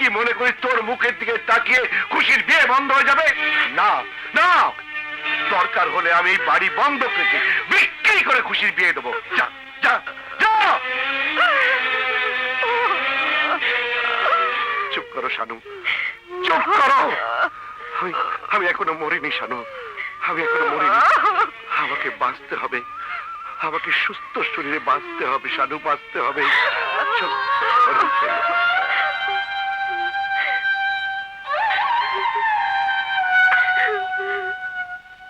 কি মনে করি তোর মুখের দিকে তাকিয়ে খুশির বিয়ে বন্ধ হয়ে যাবে? না না, দরকার হলে আমি এই বাড়ি বন্ধ রেখে বিক্রি করে খুশির বিয়ে দেবো। যা যা যা। চুপ করো শানু, চুপ করো। আমি এখনো মরিনি শানু, আমি এখনো মরিনি। আমাকে বাঁচতে হবে, আমাকে সুস্থ শরীরে বাঁচতে হবে শানু, বাঁচতে হবে।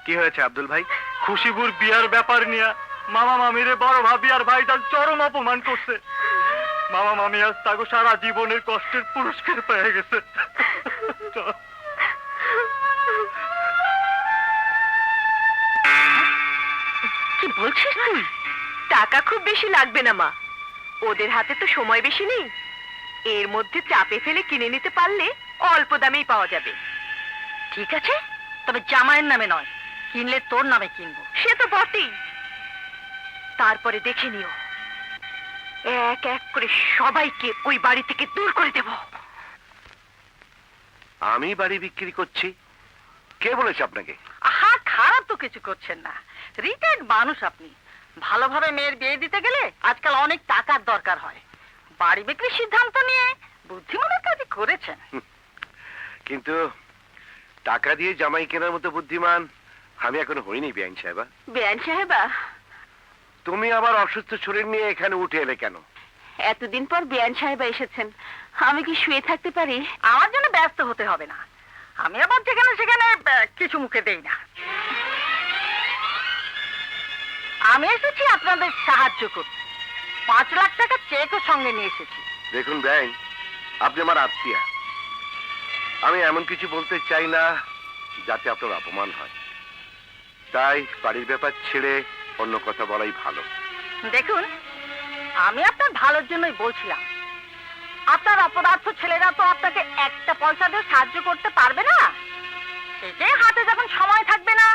কি হয়েছে আব্দুল ভাই? খুশিপুর বিয়ার ব্যাপার নিয়ে মামা মামিরে বড় ভাবি আর ভাইটার চরম অপমান করছে। মামা মামি আজ তাকে সারা জীবনের কষ্টের পুরস্কার পেয়ে গেছে। কি বলছিস তুই? টাকা খুব বেশি লাগবে না মা, ওদের হাতে তো সময় বেশি নেই। এর মধ্যে চাপে ফেলে কিনে নিতে পারলে অল্প দামেই পাওয়া যাবে। ঠিক আছে, তবে জামাইয়ের নামে নয়, কিনলে তোর নামে কিনবো। সে তো বটেই। তারপরে দেখে নিও, এক এক করে সবাইকে ওই বাড়ি থেকে দূর করে দেব। আমি বাড়ি বিক্রি করছি? কে বলেছে আপনাকে? আহা, খারাপ তো কিছু করছেন না, রিটায়ার্ড মানুষ আপনি। ভালোভাবে মেয়ের বিয়ে দিতে গেলে আজকাল অনেক টাকার দরকার হয়। বাড়ি বিক্রির সিদ্ধান্ত নিয়ে বুদ্ধিমানের কাজই করেছেন। কিন্তু টাকা দিয়ে জামাই কেনার মতো বুদ্ধিমান আমি এখনো হইনি বেআইন সাহেবা। বেআইন সাহেবা, তুমি আবার অসুস্থ শরীর নিয়ে এখানে উঠে এলে কেন? এতদিন পর বেআইন সাহেবা এসেছেন, আমি কি শুয়ে থাকতে পারি? আমার জন্য ব্যস্ত হতে হবে না, আমি আবার যেখানে সেখানে কিছু মুখে দেই না। আমি এসেছি আপনাদের সাহায্য করতে। 5 লাখ টাকা চেকও সঙ্গে নিয়ে এসেছি। দেখুন বেআইন, আপনি আমার আত্মীয়া, আমি এমন কিছু বলতে চাই না যাতে আপনার অপমান হয়। তাই বাড়ির ব্যাপার ছেড়ে অন্য কথা বলাই ভালো। দেখুন, আমি আপনার ভালোর জন্যই বলছিলাম। আপনার অপদার্থ ছেলেরা তো আপনাকে একটা পয়সা দিয়ে সাহায্য করতে পারবে না। সেটাই হাতে যখন সময় থাকবে না,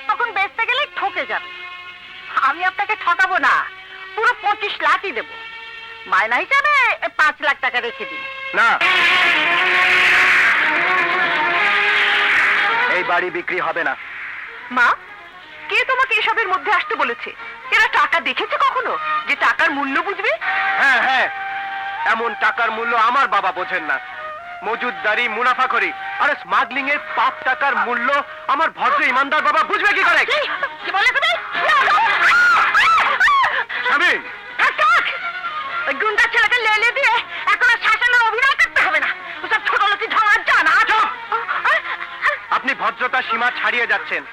তখন বেচতে গেলে ঠকে যাবে। আমি আপনাকে ঠকাবো না, পুরো 25 লাখই দেবো। মায়না হিসাবে 5 লাখ টাকা রেখে দিন। না, এই বাড়ি বিক্রি হবে না। মা, কে তোমাকে এসবের মধ্যে আসতে বলেছে? এরা টাকা দেখেছে কখনো যে টাকার মূল্য বুঝবে? হ্যাঁ হ্যাঁ, এমন টাকার মূল্য আমার বাবা বোঝেন না। মজুদদারি, মুনাফাখরি আর স্মাগলিং এর পাপ টাকার মূল্য আমার ভদ্র ইমানদার বাবা বুঝবে কি করে? কি বলে তুমি? শামিন, গুন্ডা ছেলেকে লেলে দিয়ে এখন আর শাসনের অভিনয় করতে হবে না। ওসব ছোট লোকই ঝামার জানা। আপনি ভদ্রতার সীমা ছাড়িয়ে যাচ্ছেন।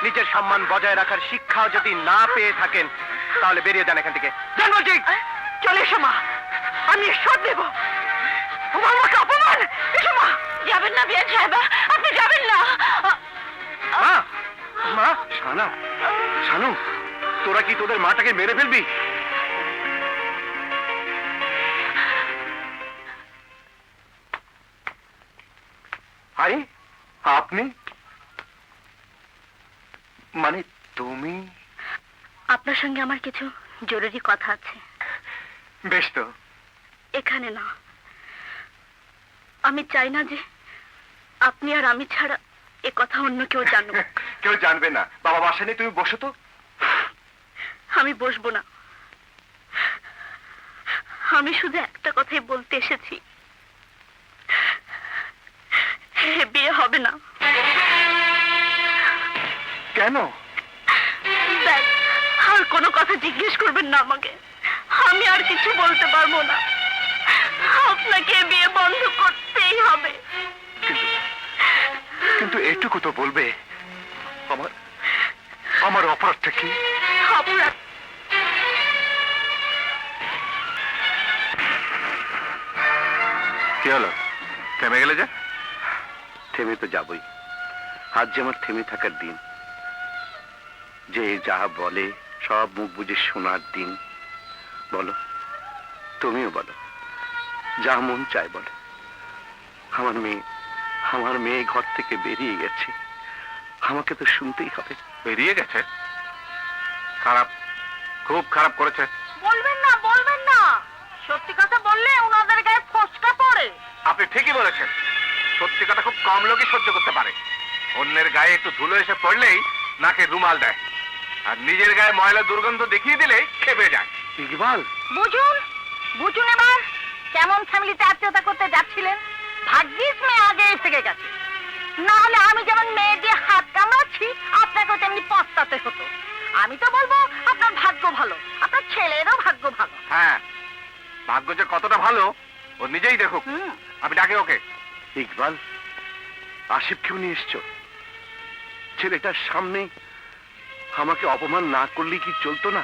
নিজের সম্মান বজায় রাখার শিক্ষাও যদি না পেয়ে থাকেন, তাহলে বেরিয়ে যান এখান থেকে। যান বলছি। চলে এসো মা, আমি সব দেব। আমাকে অপমান! এসো মা। যাবেন না বেআইন সাহেবা, আপনি যাবেন না। মা, মা, শানা, শানু, তোরা কি তোদের মাটাকে মেরে ফেলবি? আরে আপনি, মানে তুমি? আপনার সঙ্গে আমার কিছু জরুরি কথা আছে। বেশ তো। এখানে না, আমি চাই না যে আপনি আর আমি ছাড়া এ কথা অন্য কেউ জানুক। কেউ জানবে না। বাবা বাসা নেই, তুমি বসো তো। আমি বসবো না, আমি শুধু একটা কথাই বলতে এসেছি, বিয়ে হবে না। কেন? ব্যাস, আর কোনো কথা জিজ্ঞেস করবেন না আমাকে, আমি আর কিছু বলতে পারবো না। আপনাকে বিয়ে বন্ধ করতেই হবে। কিন্তু এটুকু তো বলবে, আমার আমার অপরাধটা কি? অপরাধ? কি হলো, থেমে গেলে যে? থেমে তো যাবই, আজ যে আমার থেমে থাকার দিন, যে যাহা বলে সব মুখ বুঝে শোনার দিন। বলো, তুমিও বলো, যা মন চায় বলো। আমার মেয়ে ঘর থেকে বেরিয়ে গেছে, আমাকে তো শুনতেই হবে। বেরিয়ে গেছে? খারাপ, খুব খারাপ করেছে। বলবেন না, বলবেন না। সত্যি কথা বললে ওনাদের গায়ে ফসকা পড়ে। আপনি ঠিকই বলেছেন। সত্যি কথা খুব কম লোকই সহ্য করতে পারে। অন্যের গায়ে একটু ধুলো এসে পড়লেই নাকে রুমাল দেয়, আর নিজের গায়ে ময়লা দুর্গন্ধ দেখিয়ে দিলেই খেপে যায়। ইকবাল, বুঝুন বুঝুন এবার কেমন ফ্যামিলিতে আত্মীয়তা করতে যাচ্ছিলেন। ভাগ্যিস মেয়ে আগেই থেকে গেছে, না হলে আমি যেমন মেয়ে দিয়ে হাত কামড়াচ্ছি আপনাকেও তেমনি পস্তাতে হতো। আমি তো বলবো আপনার ভাগ্য ভালো, আপনার ছেলেরও ভাগ্য ভালো। হ্যাঁ, ভাগ্য যে কতটা ভালো ও নিজেই দেখুক। হুম। আমি ডাকে ওকে। ইকবাল, আসিফকেও নিয়ে এসছো? ছেলেটার সামনে আমাকে অপমান না করলে কি চলতো না?